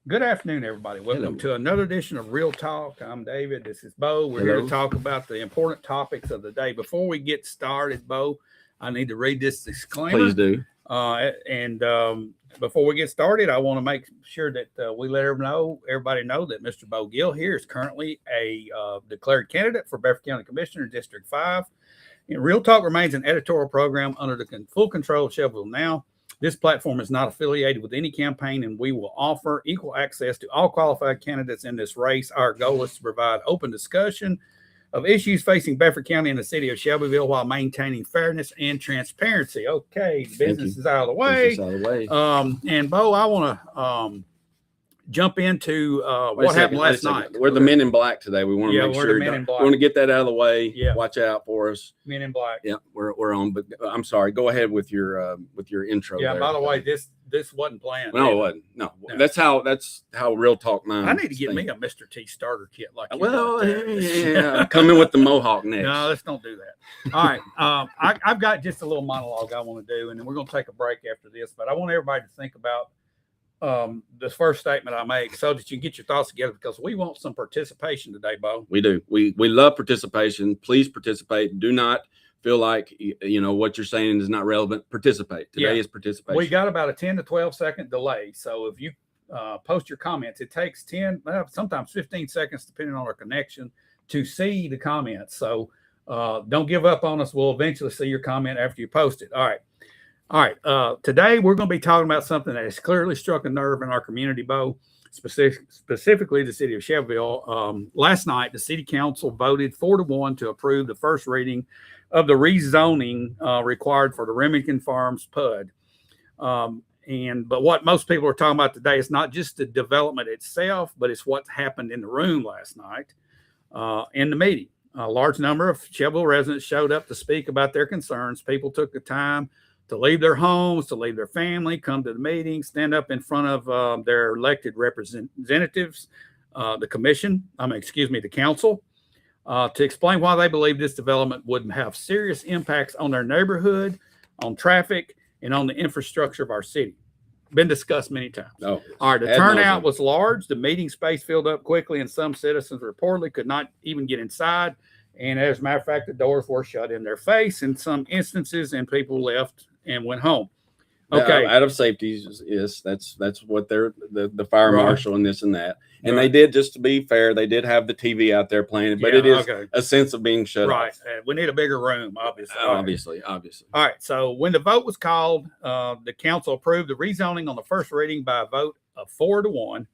Good afternoon, everybody. Welcome to another edition of Real Talk. I'm David. This is Bo. We're here to talk about the important topics of the day. Before we get started, Bo, I need to read this disclaimer. Please do. Before we get started, I want to make sure that we let everybody know that Mr. Bo Gill here is currently a declared candidate for Beaufort County Commissioner, District 5. And Real Talk remains an editorial program under the full control of Shelbyville Now. This platform is not affiliated with any campaign, and we will offer equal access to all qualified candidates in this race. Our goal is to provide open discussion of issues facing Beaufort County and the city of Shelbyville while maintaining fairness and transparency. Okay, business is out of the way. And Bo, I want to jump into what happened last night. We're the Men in Black today. We want to make sure we want to get that out of the way. Yeah. Watch out for us. Men in Black. Yeah, we're on. But I'm sorry. Go ahead with your intro. Yeah. There. By the way, this wasn't planned. No, it wasn't. No. That's how Real Talk Mine. I need to get me a Mr. T starter kit like you. Well, yeah. Coming with the Mohawk next. No, let's don't do that. All right. I've got just a little monologue I want to do, and then we're going to take a break after this. But I want everybody to think about the first statement I make so that you can get your thoughts together, because we want some participation today, Bo. We do. We love participation. Please participate. Do not feel like what you're saying is not relevant. Participate. Today is participation. We got about a 10 to 12 second delay. So if you post your comments, it takes 10, sometimes 15 seconds, depending on our connection, to see the comments. So don't give up on us. We'll eventually see your comment after you post it. All right. Today we're going to be talking about something that has clearly struck a nerve in our community, Bo, specifically the city of Shelbyville. Last night, the city council voted 4-1 to approve the first reading of the rezoning required for the Remington Farms PUD. But what most people are talking about today is not just the development itself, but it's what happened in the room last night in the meeting. A large number of Shelbyville residents showed up to speak about their concerns. People took the time to leave their homes, to leave their family, come to the meeting, stand up in front of their elected representatives, the council, to explain why they believe this development would have serious impacts on their neighborhood, on traffic, and on the infrastructure of our city. Been discussed many times. Oh, all right. The turnout was large. The meeting space filled up quickly, and some citizens reportedly could not even get inside. And as a matter of fact, the doors were shut in their face in some instances, and people left and went home. Okay. Out of safety is that's what they're the fire marshal and this and that. And they did, just to be fair, they did have the TV out there playing, but it is a sense of being shut off. We need a bigger room, obviously. Obviously. All right. So when the vote was called, the council approved the rezoning on the first reading by a vote of 4-1.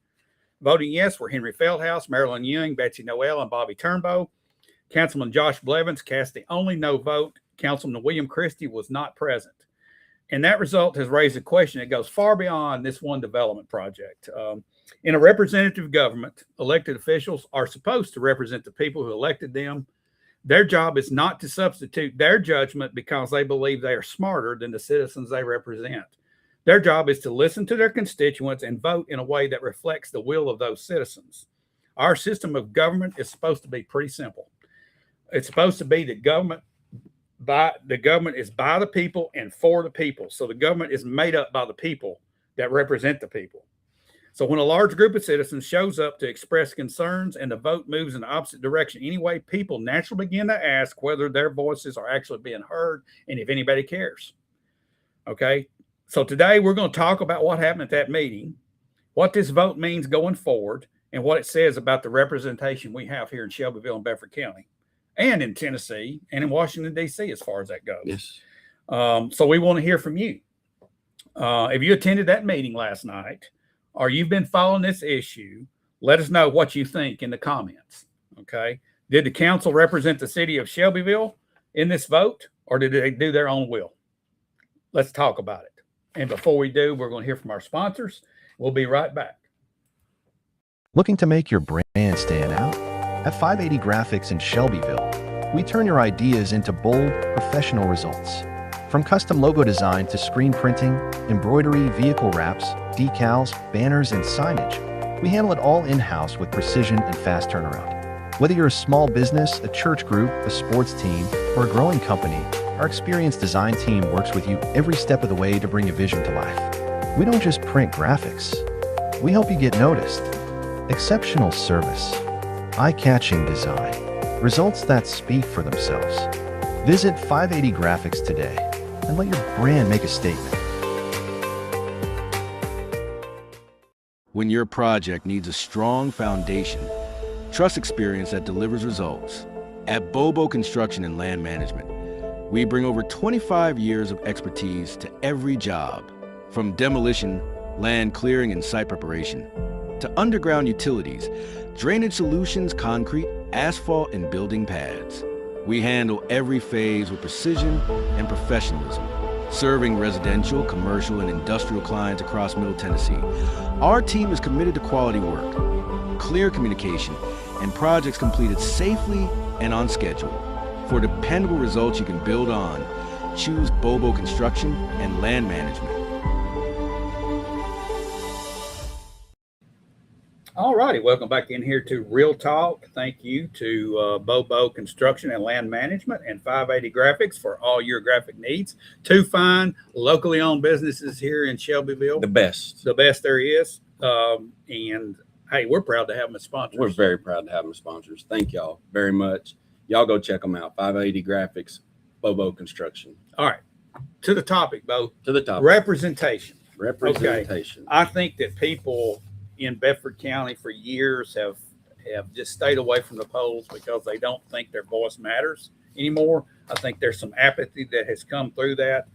Voting yes were Henry Feldhouse, Marilyn Ewing, Betsy Noel, and Bobby Turnbow. Councilman Josh Blevins cast the only no vote. Councilman William Christie was not present. And that result has raised a question that goes far beyond this one development project. In a representative government, elected officials are supposed to represent the people who elected them. Their job is not to substitute their judgment because they believe they are smarter than the citizens they represent. Their job is to listen to their constituents and vote in a way that reflects the will of those citizens. Our system of government is supposed to be pretty simple. It's supposed to be that government is by the people and for the people. So the government is made up by the people that represent the people. So when a large group of citizens shows up to express concerns and the vote moves in the opposite direction anyway, people naturally begin to ask whether their voices are actually being heard and if anybody cares. Okay. So today we're going to talk about what happened at that meeting, what this vote means going forward, and what it says about the representation we have here in Shelbyville and Beaufort County, and in Tennessee, and in Washington, D.C., as far as that goes. Yes. So we want to hear from you. If you attended that meeting last night, or you've been following this issue, let us know what you think in the comments. Okay. Did the council represent the city of Shelbyville in this vote, or did they do their own will? Let's talk about it. And before we do, we're going to hear from our sponsors. We'll be right back. Looking to make your brand stand out? At 580 Graphics in Shelbyville, we turn your ideas into bold, professional results. From custom logo design to screen printing, embroidery, vehicle wraps, decals, banners, and signage, we handle it all in-house with precision and fast turnaround. Whether you're a small business, a church group, a sports team, or a growing company, our experienced design team works with you every step of the way to bring your vision to life. We don't just print graphics. We help you get noticed. Exceptional service, eye-catching design, results that speak for themselves. Visit 580 Graphics today and let your brand make a statement. When your project needs a strong foundation, trust experience that delivers results. At Bobo Construction and Land Management, we bring over 25 years of expertise to every job, from demolition, land clearing, and site preparation, to underground utilities, drainage solutions, concrete, asphalt, and building pads. We handle every phase with precision and professionalism, serving residential, commercial, and industrial clients across Middle Tennessee. Our team is committed to quality work, clear communication, and projects completed safely and on schedule. For dependable results you can build on, choose Bobo Construction and Land Management. All righty, welcome back in here to Real Talk. Thank you to Bobo Construction and Land Management and 580 Graphics for all your graphic needs. Two fine, locally owned businesses here in Shelbyville. The best there is. And hey, we're proud to have them as sponsors. We're very proud to have them as sponsors. Thank y'all very much. Y'all go check them out. 580 Graphics, Bobo Construction. All right, to the topic, Bo. To the topic. Representation. Okay. I think that people in Bedford County for years have just stayed away from the polls because they don't think their voice matters anymore. I think there's some apathy that has come through that.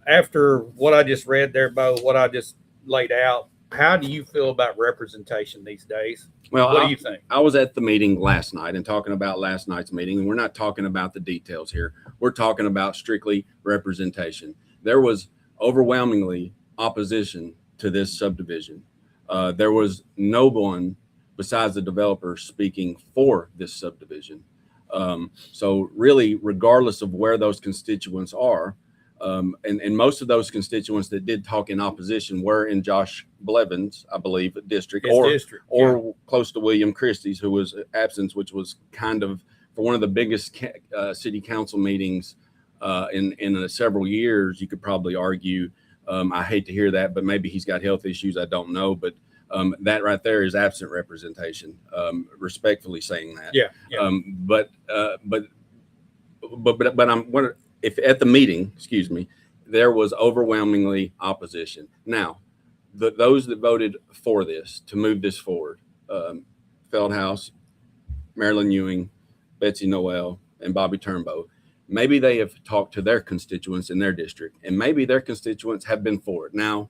After what I just read there, Bo, what I just laid out, how do you feel about representation these days? Well, what do you think? I was at the meeting last night and talking about last night's meeting, and we're not talking about the details here. We're talking about strictly representation. There was overwhelmingly opposition to this subdivision. There was no one besides the developer speaking for this subdivision. So really, regardless of where those constituents are, and most of those constituents that did talk in opposition were in Josh Blevins, I believe, district, or close to William Christie's, who was absent, which was kind of for one of the biggest city council meetings in several years. You could probably argue. I hate to hear that, but maybe he's got health issues. I don't know, but that right there is absent representation. Respectfully saying that. Yeah. But if at the meeting, excuse me, there was overwhelmingly opposition. Now, those that voted for this to move this forward, Feldhouse, Marilyn Ewing, Betsy Noel, and Bobby Turnbow. Maybe they have talked to their constituents in their district, and maybe their constituents have been for it. Now,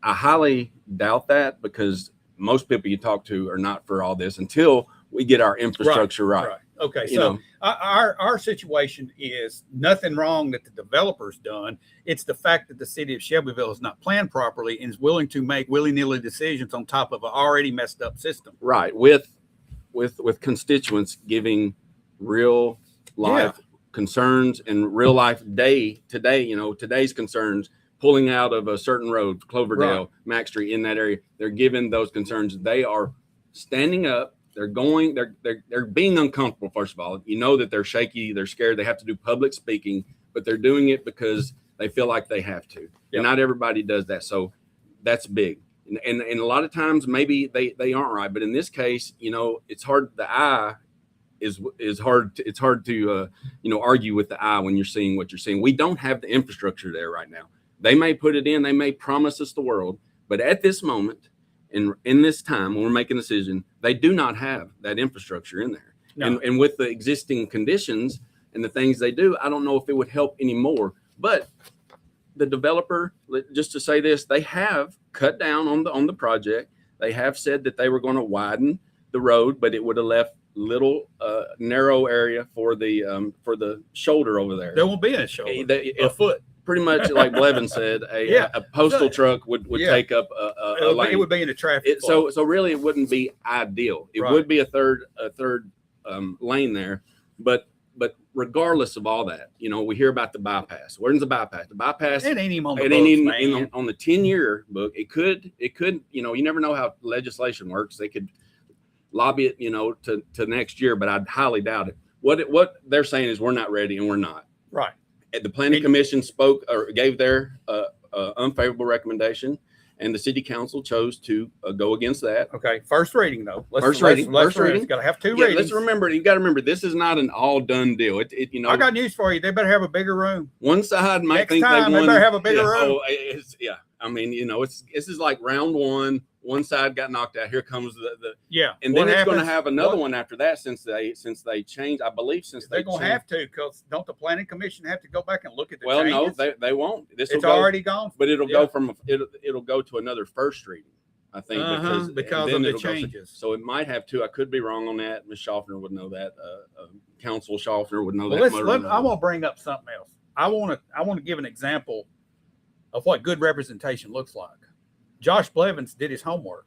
I highly doubt that because most people you talk to are not for all this until we get our infrastructure right. Okay, so our situation is nothing wrong that the developer's done. It's the fact that the city of Shelbyville is not planned properly and is willing to make willy-nilly decisions on top of an already messed up system. Right, with constituents giving real life concerns and real life today's concerns, pulling out of a certain road, Cloverdale, Mack Street, in that area. They're given those concerns. They are standing up. They're being uncomfortable. First of all, you know that they're shaky. They're scared. They have to do public speaking, but they're doing it because they feel like they have to. Yep. And not everybody does that. So that's big. And a lot of times maybe they aren't right. But in this case, it's hard. The eye is hard. It's hard to argue with the eye when you're seeing what you're seeing. We don't have the infrastructure there right now. They may put it in. They may promise us the world. But at this moment, in this time when we're making a decision, they do not have that infrastructure in there. No. And with the existing conditions and the things they do, I don't know if it would help anymore. But the developer, just to say this, they have cut down on the project. They have said that they were going to widen the road, but it would have left little narrow area for the shoulder over there. There won't be a shoulder. A foot. Pretty much like Blevin said, a postal truck would take up a lane. It would be in a traffic flow. So really it wouldn't be ideal. It would be a third lane there, but regardless of all that, we hear about the bypass. Where's the bypass? The bypass it ain't even on the books, on the 10-year book. It could you never know how legislation works. They could lobby it to next year, but I'd highly doubt it. What they're saying is we're not ready, and we're not. Right. The planning commission spoke or gave their unfavorable recommendation, and the city council chose to go against that. Okay, first reading though. First reading. Got to have two readings. Let's remember. You got to remember, this is not an all done deal. You know, I got news for you. They better have a bigger room. One side might Next think time, they won. they better have a bigger room. Oh, I mean, you know, this is like round one. One side got knocked out. Here comes the and then it's going to have another one after that since they changed. I believe they're going to have to, because don't the planning commission have to go back and look at the changes? No, they won't. It's already gone, but it'll go from it'll go to another first reading, I think, because of the changes. So it might have to. I could be wrong on that. Ms. Schaffner would know that. Council Schaffner would know that. I want to bring up something else. I want to give an example of what good representation looks like. Josh Blevins did his homework.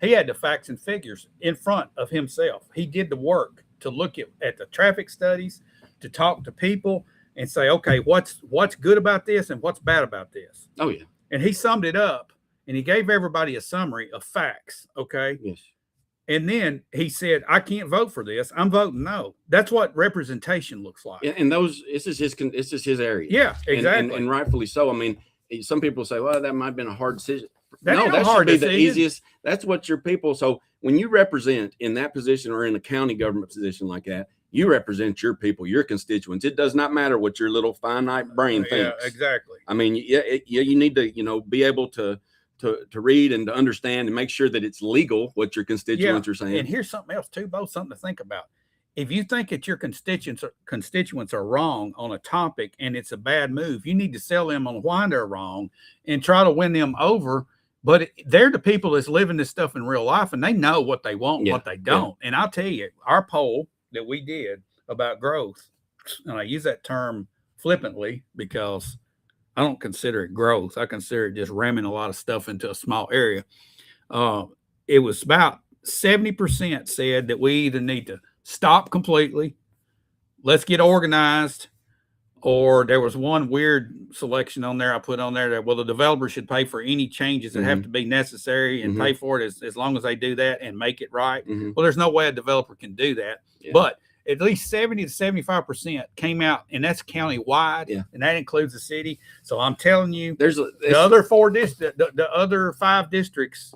He had the facts and figures in front of himself. He did the work to look at the traffic studies, to talk to people and say, okay, what's good about this and what's bad about this? Oh, yeah. And he summed it up, and he gave everybody a summary of facts, okay? Yes. And then he said, I can't vote for this. I'm voting no. That's what representation looks like. Yeah, and this is his area. Yeah, exactly. And rightfully so. I mean, some people say, well, that might have been a hard decision. That should be the easiest. That's what your people. So when you represent in that position or in a county government position like that, you represent your people, your constituents. It does not matter what your little finite brain thinks. Yeah, exactly. I mean, you need to, be able to read and to understand and make sure that it's legal what your constituents are saying. And here's something else too, Bo, something to think about. If you think that your constituents are wrong on a topic and it's a bad move, you need to sell them on why they're wrong and try to win them over. But they're the people that's living this stuff in real life, and they know what they want and what they don't. And I'll tell you, our poll that we did about growth, and I use that term flippantly because I don't consider it growth. I consider it just ramming a lot of stuff into a small area. It was about 70% said that we either need to stop completely, let's get organized, or there was one weird selection on there I put on there that, well, the developer should pay for any changes that have to be necessary and pay for it as long as they do that and make it right. Well, there's no way a developer can do that. But at least 70 to 75% came out, and that's county-wide, and that includes the city. So I'm telling you, the other 5 districts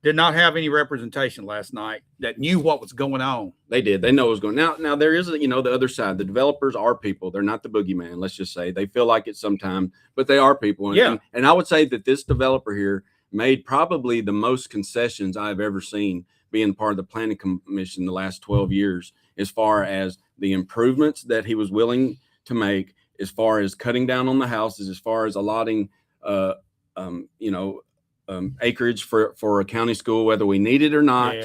did not have any representation last night that knew what was going on. They did. They know what was going on. Now there is, the other side. The developers are people. They're not the boogeyman, let's just say. They feel like it sometimes, but they are people. And I would say that this developer here made probably the most concessions I've ever seen being part of the planning commission the last 12 years, as far as the improvements that he was willing to make, as far as cutting down on the houses, as far as allotting, acreage for a county school, whether we need it or not.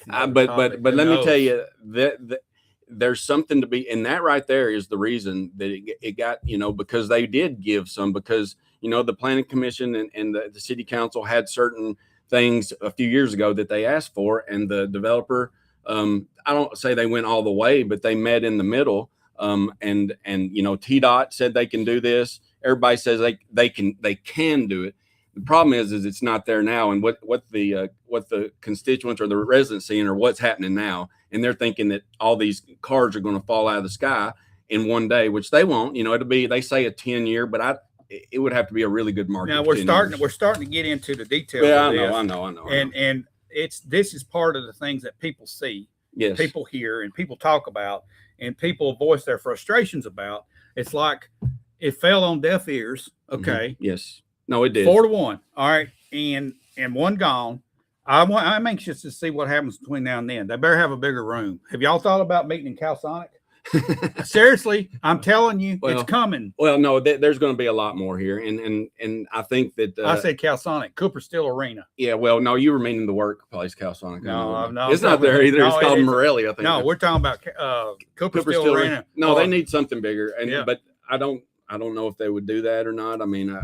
But let me tell you that there's something to be, and that right there is the reason that it got, because they did give some, because, the planning commission and the city council had certain things a few years ago that they asked for, and the developer, I don't say they went all the way, but they met in the middle. And TDOT said they can do this. Everybody says they can do it. The problem is it's not there now, and what the constituents or the residents seeing, or what's happening now, and they're thinking that all these cars are going to fall out of the sky in one day, which they won't. It'll be, they say, a 10-year, but it would have to be a really good market. Now we're starting to get into the details. Yeah, I know. And this is part of the things that people see, people hear, and people talk about, and people voice their frustrations about. It's like it fell on deaf ears. Okay. Yes. No, it did. 4-1. All right. And one gone. I'm anxious to see what happens between now and then. They better have a bigger room. Have y'all thought about meeting in Calsonic? Seriously, I'm telling you, it's coming. Well, no, there's going to be a lot more here. And I think that I said Calsonic, Cooper Steel Arena. Yeah, well, no, you were meaning the workplace, Calsonic. No, it's not there either. It's called Morelli, I think. No, we're talking about Cooper Steel Arena. No, they need something bigger. But I don't know if they would do that or not. I mean,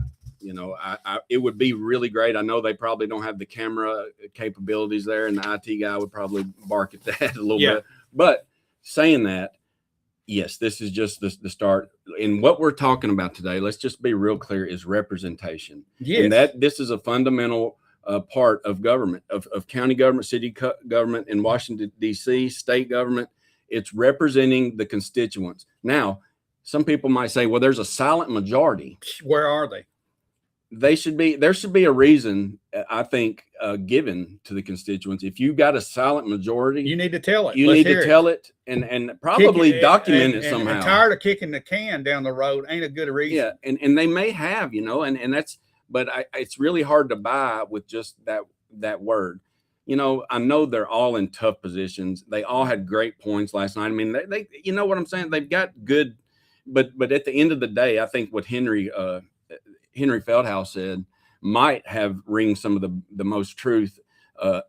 it would be really great. I know they probably don't have the camera capabilities there, and the IT guy would probably bark at that a little bit. But saying that, yes, this is just the start. And what we're talking about today, let's just be real clear, is representation. Yes. And that this is a fundamental part of government, of county government, city government in Washington, D.C., state government. It's representing the constituents. Now, some people might say, well, there's a silent majority. Where are they? there should be a reason, I think, given to the constituents. If you got a silent majority, You need to tell it. you Let's need hear to it. tell it and probably document it And somehow. tired of kicking the can down the road ain't a good reason. Yeah, and they may have, and that's, but it's really hard to buy with just that word. I know they're all in tough positions. They all had great points last night. I mean, they you know what I'm saying? They've got good, but at the end of the day, I think what Henry Feldhouse said might have ring some of the most truth.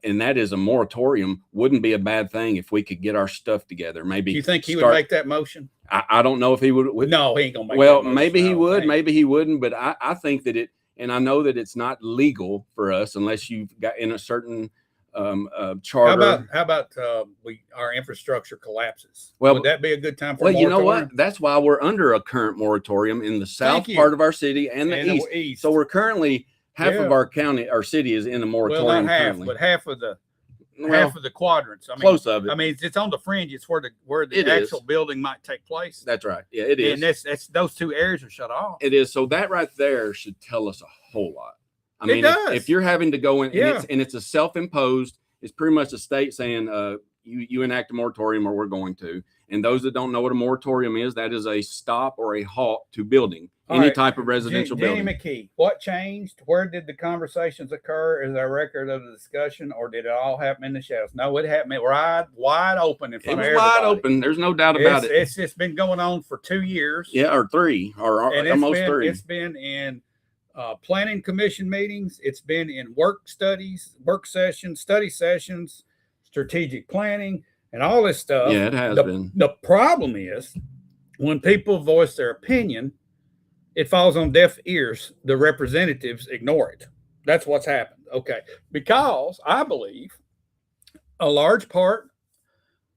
And that is a moratorium wouldn't be a bad thing if we could get our stuff together. Maybe You think he would make that motion? I don't know if he would. No, he ain't gonna make Well, that motion. maybe he would, think. maybe he wouldn't, but I think that and I know that it's not legal for us unless you've got in a certain charter. How about our infrastructure collapses? Well, would that be a good time for? Well, you know moratorium? what? That's why we're under a current moratorium in the south you. part of our city and the And east. So we're currently half of our city is in a moratorium. Well, not half, currently. but half of the quadrants. I mean, close of it. I mean, it's on the fringe. It's where the It actual is. building might take place. That's right. Yeah, it is. And that's those two areas are shut off. It is. So that right there should tell us a whole lot. I It mean, does. if you're having to go in, Yeah. and it's a self-imposed, it's pretty much a state saying, you enact a moratorium or we're going to. And those that don't know what a moratorium is, that is a stop or a halt to building All any right. type of residential Jenny building. McKee, what changed? Where did the conversations occur? Is there a record of the discussion, or did it all happen in the shadows? No, it happened wide open in It front was of wide everybody. open. There's no doubt about it. It's just been going on for 2 years. Yeah, or 3, or And almost 3. It's been in planning commission meetings. It's been in work studies, work sessions, study sessions, strategic planning, and all this stuff. Yeah, it has been. The problem is when people voice their opinion, it falls on deaf ears. The representatives ignore it. That's what's happened. Okay. Because I believe a large part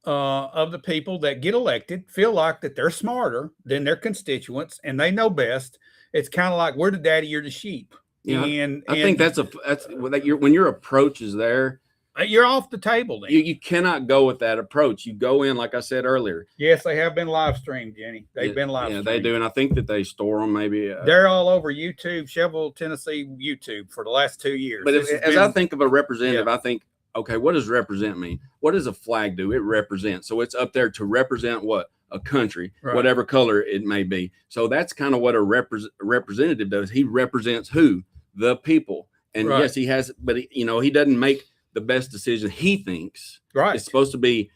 of the people that get elected feel like that they're smarter than their constituents and they know best. It's kind of like we're the daddy, you're the sheep. Yeah, And I think that's when your approach is there, you're off the table then. you cannot go with that approach. You go in, like I said earlier. Yes, they have been live streamed, Jenny. They've been live Yeah, streamed. they do. And I think that they store them maybe. They're all over YouTube, Shelbyville, Tennessee YouTube for the last 2 years. But I think of a representative, Yeah. I think, okay, what does represent mean? What does a flag do? It represents. So it's up there to represent what? A country, Right. whatever color it may be. So that's kind of what a representative does. He represents who? The people. And Right. yes, he has, but he doesn't make the best decision he thinks. Right. It's supposed to be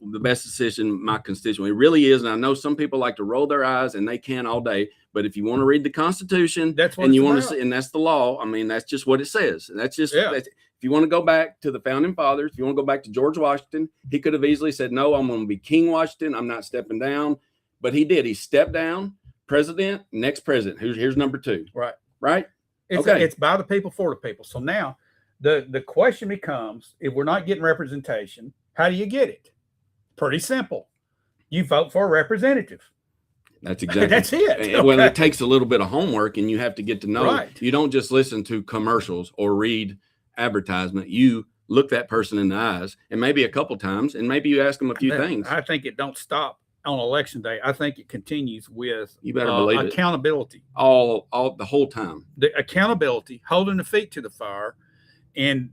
the best decision my constituent. It really is. And I know some people like to roll their eyes and they can all day, but if you want to read the Constitution That's what and you it's want about. to see, and that's the law, I mean, that's just what it says. And that's just, Yeah. if you want to go back to the founding fathers, if you want to go back to George Washington, he could have easily said, no, I'm going to be King Washington. I'm not stepping down. But he did. He stepped down, president, next president. Here's number 2. Right. Right? It's by the people for the people. So now the question becomes, if we're not getting representation, how do you get it? Pretty simple. You vote for a representative. That's exactly. That's it. Well, Okay. it takes a little bit of homework and you have to get to know. Right. You don't just listen to commercials or read advertisement. You look that person in the eyes and maybe a couple times and maybe you ask them a few things. I think it don't stop on election day. I think it continues with You better believe it. accountability. All the whole time. The accountability, holding the feet to the fire. And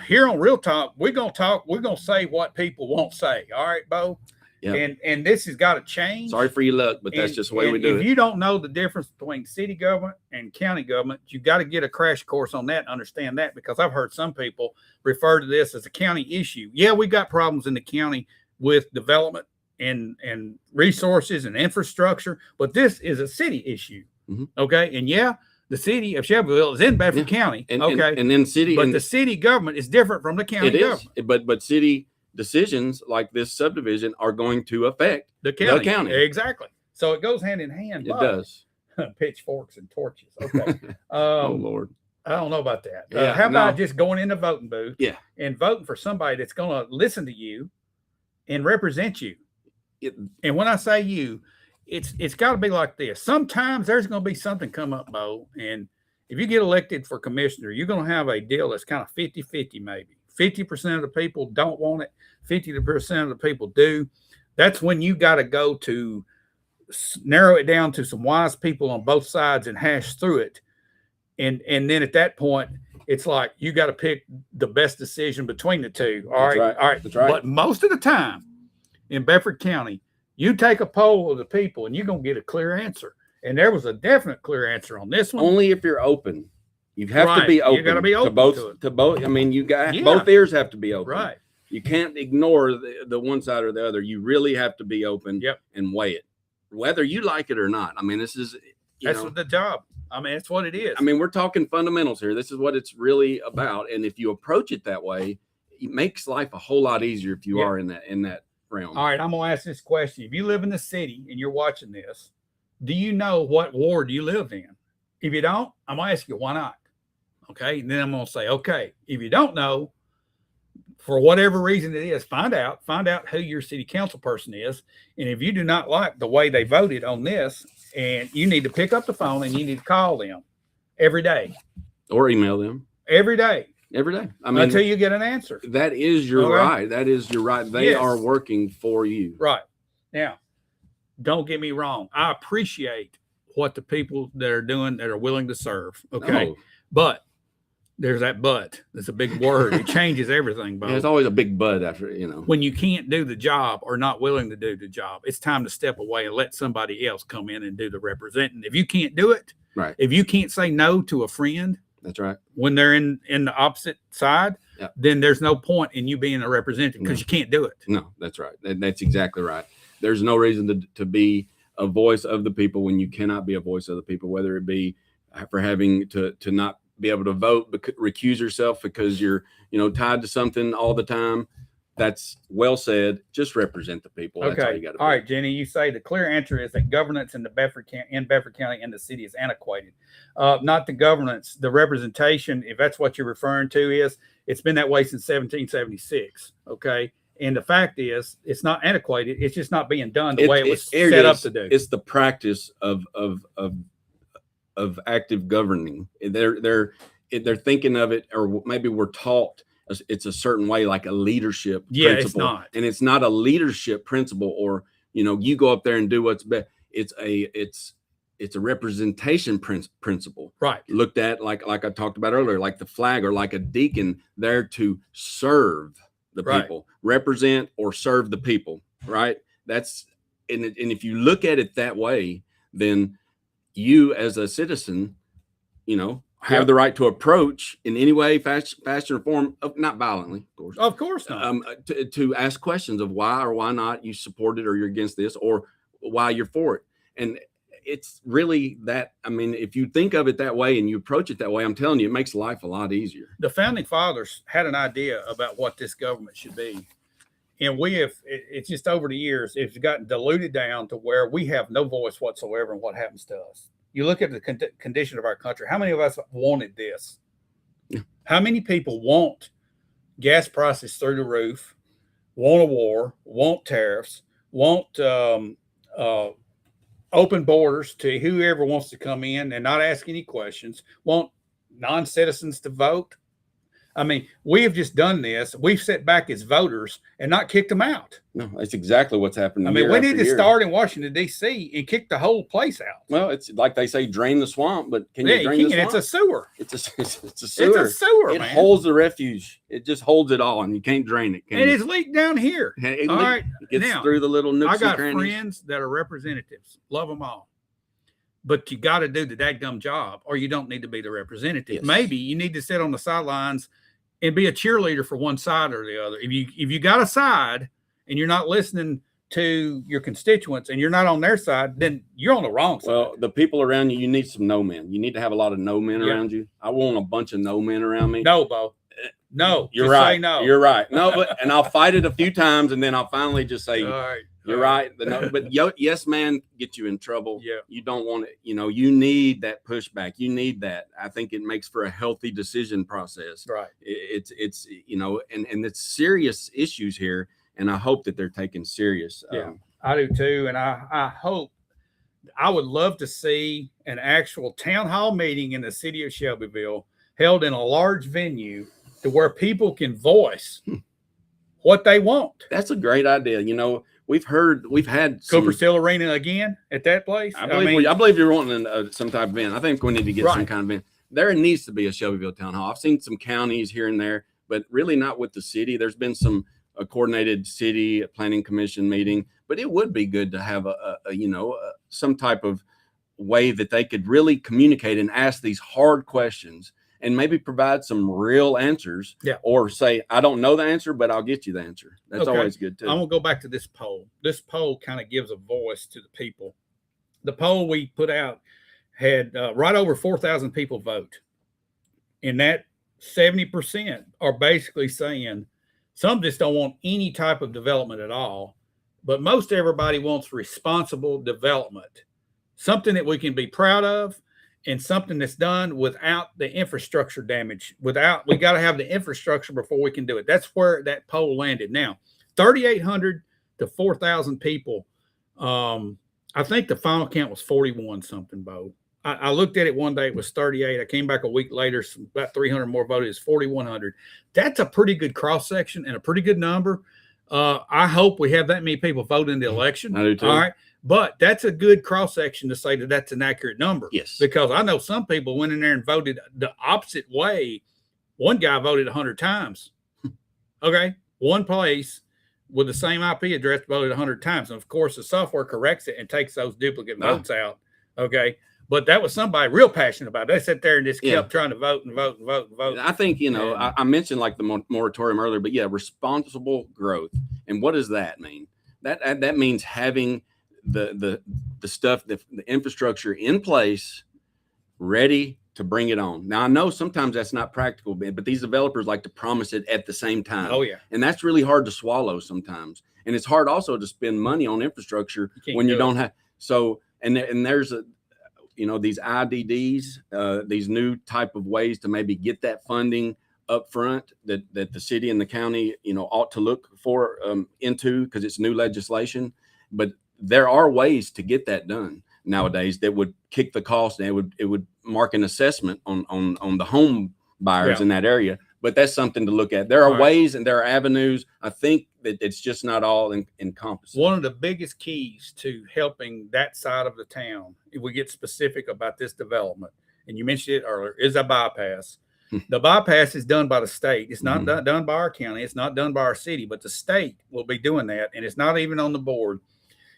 here on Real Talk, we're going to say what people won't say. All right, Bo? Yeah. And this has got to change. Sorry for your luck, but that's And- just the way we and do if it. you don't know the difference between city government and county government, you got to get a crash course on that and understand that, because I've heard some people refer to this as a county issue. Yeah, we got problems in the county with development and resources and infrastructure, but this is a city issue. Mhm. Okay. And yeah, the city of Shelbyville is in Bedford County. And, okay. and then city, but and the city government is different from the county it is, government. but city decisions like this subdivision are going to affect The county. county. Exactly. So it goes hand in hand. it but- does. pitchforks and torches. Okay. Oh Lord. I don't know about that. Yeah, How about no. just going in the voting booth Yeah. and voting for somebody that's going to listen to you and represent you? And when I say you, it's got to be like this. Sometimes there's going to be something come up, Bo, and if you get elected for commissioner, you're going to have a deal that's kind of 50-50 maybe. 50% of the people don't want it. 50% of the people do. That's when you got to go to narrow it down to some wise people on both sides and hash through it. And then at that point, it's like you got to pick the best decision between the two. All That's right. right. All right. That's right. But most of the time in Bedford County, you take a poll of the people and you're going to get a clear answer. And there was a definite clear answer on this one. Only if you're open. You have to Right. be open. You gotta be open to both. I mean, Yeah. both ears have to be open. Right. You can't ignore the one side or the other. You really have to be open. Yep. And weigh it, whether you like it or not. I mean, this is That's what the job. I mean, that's what it is. I mean, we're talking fundamentals here. This is what it's really about. And if you approach it that way, it makes life a whole lot easier if you are in that realm. All right, I'm gonna ask this question. If you live in the city and you're watching this, do you know what ward you live in? If you don't, I'm gonna ask you why not. Okay, and then I'm gonna say, okay, if you don't know, for whatever reason it is, find out who your city council person is. And if you do not like the way they voted on this, and you need to pick up the phone and you need to call them every day. Or email them. Every day. Every day. I mean, Until you get an answer. that is your right. That is your right. They Yes. are working for you. Right. Now, don't get me wrong. I appreciate what the people that are doing that are willing to serve. Okay. No. But there's that but. That's a big word. It changes everything, Bo. There's always a big but after, When you can't do the job or not willing to do the job, it's time to step away and let somebody else come in and do the representing. If you can't do it, Right. if you can't say no to a friend That's right. when they're in the opposite side, Yep. then there's no point in you being a representative because you can't do it. No, that's right. That's exactly right. There's no reason to be a voice of the people when you cannot be a voice of the people, whether it be for having to not be able to vote, but recuse yourself because you're, tied to something all the time. That's well said. Just represent the people. That's all you got to do. All right, Jenny, you say the clear answer is that governance in Bedford County and the city is antiquated. Not the governance, the representation, if that's what you're referring to, it's been that way since 1776. Okay. And the fact is, it's not antiquated. It's just not being done the way it was set up to do. It's the practice of active governing. They're thinking of it, or maybe we're taught it's a certain way, like a leadership principle. It's not. And it's not a leadership principle, or you go up there and do what's best. It's a representation principle. Right. Looked at like I talked about earlier, like the flag, or like a deacon there to serve the people, represent or serve the people. Right. And if you look at it that way, then you as a citizen, have the right to approach in any way, fashion, or form, not violently, Of course not. To ask questions of why or why not you support it, or you're against this, or why you're for it. And it's really that. I mean, if you think of it that way and you approach it that way, I'm telling you, it makes life a lot easier. The founding fathers had an idea about what this government should be. And it's just over the years, it's gotten diluted down to where we have no voice whatsoever in what happens to us. You look at the condition of our country. How many of us wanted this? Yeah. How many people want gas prices through the roof, want a war, want tariffs, want open borders to whoever wants to come in and not ask any questions, want non-citizens to vote? I mean, we have just done this. We've sat back as voters and not kicked them out. No, that's exactly what's happening. I mean, we need to start in Washington, D.C. and kick the whole place out. Well, it's like they say, drain the swamp, but can you drain the swamp? It's a sewer. It's a sewer. It's a sewer, It man. holds the refuge. It just holds it all, and you can't drain it. And it's leaked down here. It All right. gets Now, through the little nooks I got and crannies. friends that are representatives. Love them all. But you got to do the dadgum job, or you don't need to be the representative. Yes. Maybe you need to sit on the sidelines and be a cheerleader for one side or the other. If you got a side and you're not listening to your constituents and you're not on their side, then you're on the wrong side. Well, the people around you need some no men. You need to have a lot of no men around you. I want a bunch of no men around me. No, Bo. No. You're Just right. say no. You're right. No, and I'll fight it a few times, and then I'll finally just say, All right. you're right. But yes, man, get you in trouble. Yeah. You don't want it. You need that pushback. You need that. I think it makes for a healthy decision process. Right. It's and it's serious issues here, and I hope that they're taken serious. Yeah, I do too. And I hope, I would love to see an actual town hall meeting in the city of Shelbyville held in a large venue to where people can voice what they want. That's a great idea. We've had Cooper Steel Arena again at that place. I believe you're wanting some type of event. I think we need to get Right. some kind of event. there needs to be a Shelbyville Town Hall. I've seen some counties here and there, but really not with the city. There's been some coordinated city planning commission meeting, but it would be good to have some type of way that they could really communicate and ask these hard questions and maybe provide some real answers. Yeah. Or say, I don't know the answer, but I'll get you the answer. That's Okay. always good too. I'm gonna go back to this poll. This poll kind of gives a voice to the people. The poll we put out had right over 4,000 people vote, and that 70% are basically saying some just don't want any type of development at all, but most everybody wants responsible development, something that we can be proud of, and something that's done without the infrastructure damage. We got to have the infrastructure before we can do it. That's where that poll landed. Now, 3,800 to 4,000 people. I think the final count was 41 something, Bo. I looked at it one day, it was 38. I came back a week later, about 300 more voted. It's 4,100. That's a pretty good cross section and a pretty good number. I hope we have that many people vote in the election. I do too. All right. But that's a good cross section to say that that's an accurate number. Yes. Because I know some people went in there and voted the opposite way. One guy voted 100 times. Okay. One place with the same IP address voted 100 times. And of course, the software corrects it and takes those duplicate votes out. Okay. But that was somebody real passionate about it. They sat there and just kept trying to vote and vote and vote and vote. I think, I mentioned like the moratorium earlier, but yeah, responsible growth. And what does that mean? That means having the stuff, the infrastructure in place, ready to bring it on. Now, I know sometimes that's not practical, but these developers like to promise it at the same time. Oh, yeah. And that's really hard to swallow sometimes. And it's hard also to spend money on infrastructure when you don't have. So, and there's these IDDs, these new type of ways to maybe get that funding up front that the city and the county, ought to look for into, because it's new legislation. But there are ways to get that done nowadays that would kick the cost, and it would mark an assessment on the home buyers in that area. But that's something to look at. There are ways and there are avenues. I think that it's just not all encompassing. One of the biggest keys to helping that side of the town, if we get specific about this development, and you mentioned it earlier, is a bypass. The bypass is done by the state. It's not done by our county. It's not done by our city, but the state will be doing that, and it's not even on the board.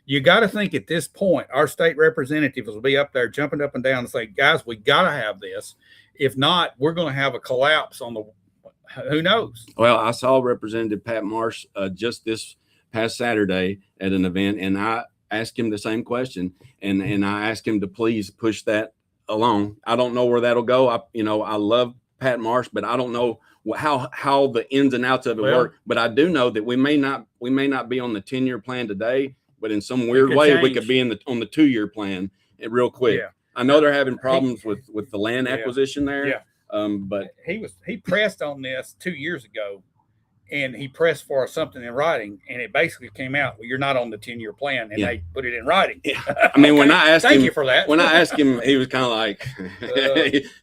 You got to think at this point, our state representatives will be up there jumping up and down and say, guys, we got to have this. If not, we're going to have a collapse on the, who knows? Well, I saw Representative Pat Marsh just this past Saturday at an event, and I asked him the same question, and I asked him to please push that along. I don't know where that'll go. I love Pat Marsh, but I don't know how the ins and outs of it work. But I do know that we may not be on the 10-year plan today, but in some weird way, we could be on the 2-year plan real quick. Yeah. I know they're having problems with the land acquisition there. Yeah. But he pressed on this 2 years ago, and he pressed for something in writing, and it basically came out, well, you're not on the 10-year plan, and they put it in writing. Yeah. I mean, when I asked Thank you for that. When I asked him, he was kind of like,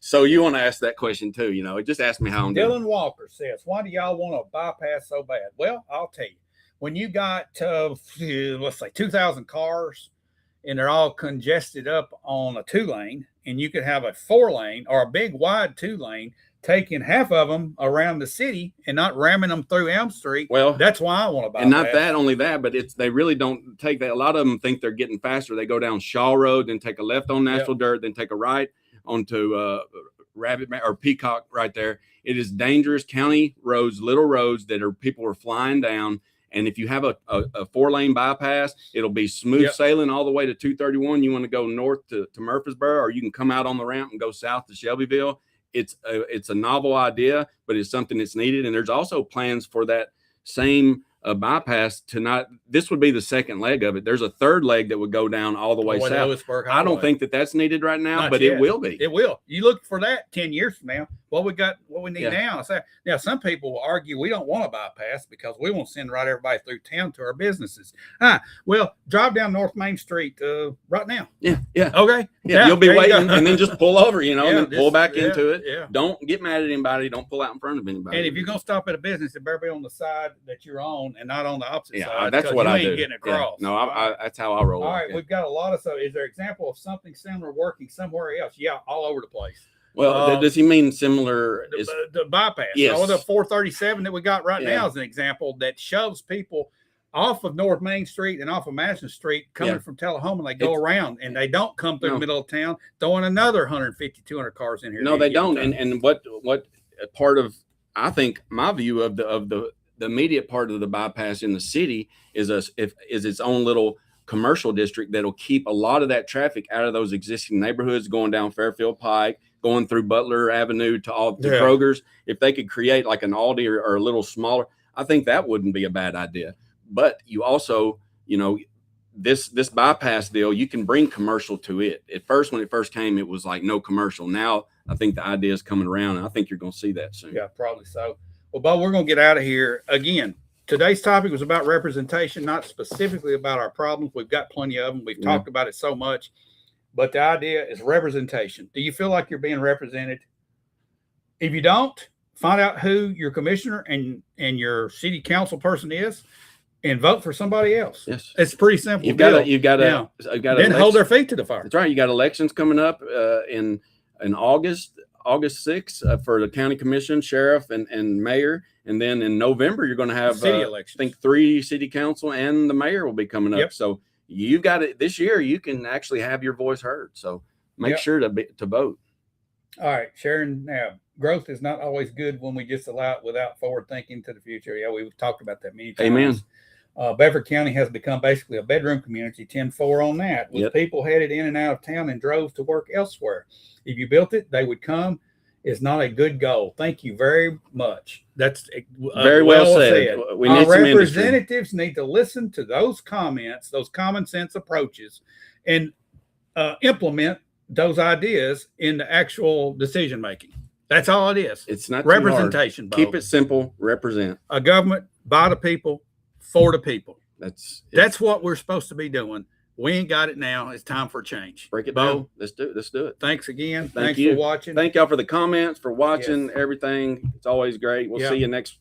so you want to ask that question too? Just ask me how I'm doing. Dylan Walker says, why do y'all want to bypass so bad? Well, I'll tell you. When you got, let's say 2,000 cars, and they're all congested up on a 2-lane, and you could have a 4-lane or a big wide 2-lane, taking half of them around the city and not ramming them through Elm Street. Well, that's why I want to buy. And not only that, but they really don't take that. A lot of them think they're getting faster. They go down Shaw Road, then take a left on Nashville Dirt, then take a right onto Rabbit or Peacock right there. It is dangerous county roads, little roads that people are flying down. And if you have a 4-lane bypass, it'll be smooth sailing all the way to 231. You want to go north to Murfreesboro, or you can come out on the ramp and go south to Shelbyville. It's a novel idea, but it's something that's needed. And there's also plans for that same bypass to not. This would be the second leg of it. There's a third leg that would go down all the way south. I don't think that's needed right now, Not but yet. it will be. It will. You look for that 10 years from now. What we need now. Now, some people will argue we don't want to bypass because we won't send everybody through town to our businesses. Well, drive down North Main Street right now. Yeah. Okay. Yeah, you'll be waiting and then just pull over, and then pull back into it. Yeah. Don't get mad at anybody. Don't pull out in front of anybody. And if you're going to stop at a business, it better be on the side that you're on and not on the opposite side. That's what I do. Getting across. Yeah. No, that's how I roll. All right. We've got a lot of, so is there an example of something similar working somewhere else? Yeah, all over the place. Well, does he mean similar? The bypass. Yes. Or the 437 that we got right Yeah. now is an example that shoves people off of North Main Street and off of Madison Street coming Yeah. from Tullahoma. They go It's- around and they don't come through No. the middle of town, throwing another 150, 200 cars in here. No, they don't. And what part of, I think my view of the immediate part of the bypass in the city is its own little commercial district that'll keep a lot of that traffic out of those existing neighborhoods going down Fairfield Pike, going through Butler Avenue to all the Kroger's. If they could create like an Aldi or a little smaller, I think that wouldn't be a bad idea. But you also, this bypass deal, you can bring commercial to it. At first, when it first came, it was like no commercial. Now I think the idea is coming around, and I think you're going to see that soon. Yeah, probably so. Well, Bo, we're going to get out of here. Again, today's topic was about representation, not specifically about our problems. We've got plenty of them. We've talked about it so much. But the idea is representation. Do you feel like you're being represented? If you don't, find out who your commissioner and your city council person is and vote for somebody else. Yes. It's pretty simple. You've got to then hold their feet to the fire. That's right. You got elections coming up in August 6th for the county commission, sheriff, and mayor. And then in November, you're going to have city elections. I think 3 city council and the mayor will be coming up. Yep. So you got it this year. You can actually have your voice heard. So make sure to vote. All right, Sharon. Now, growth is not always good when we just allow it without forward thinking to the future. Yeah, we've talked about that many times. Amen. Bedford County has become basically a bedroom community, 10-4 on that, with people headed in and out of town and drove to work elsewhere. If you built it, they would come. Is not a good goal. Thank you very much. That's very well said. We need Our some representatives need to listen to those comments, those common sense approaches, and implement those ideas in the actual decision making. That's all it is. It's not representation. Keep it simple. Represent a government by the people for the people. That's what we're supposed to be doing. We ain't got it now. It's time for a change. Break it down. Let's do it. Thanks again. Thanks for watching. Thank y'all for the comments, for watching everything. It's always great. We'll see you next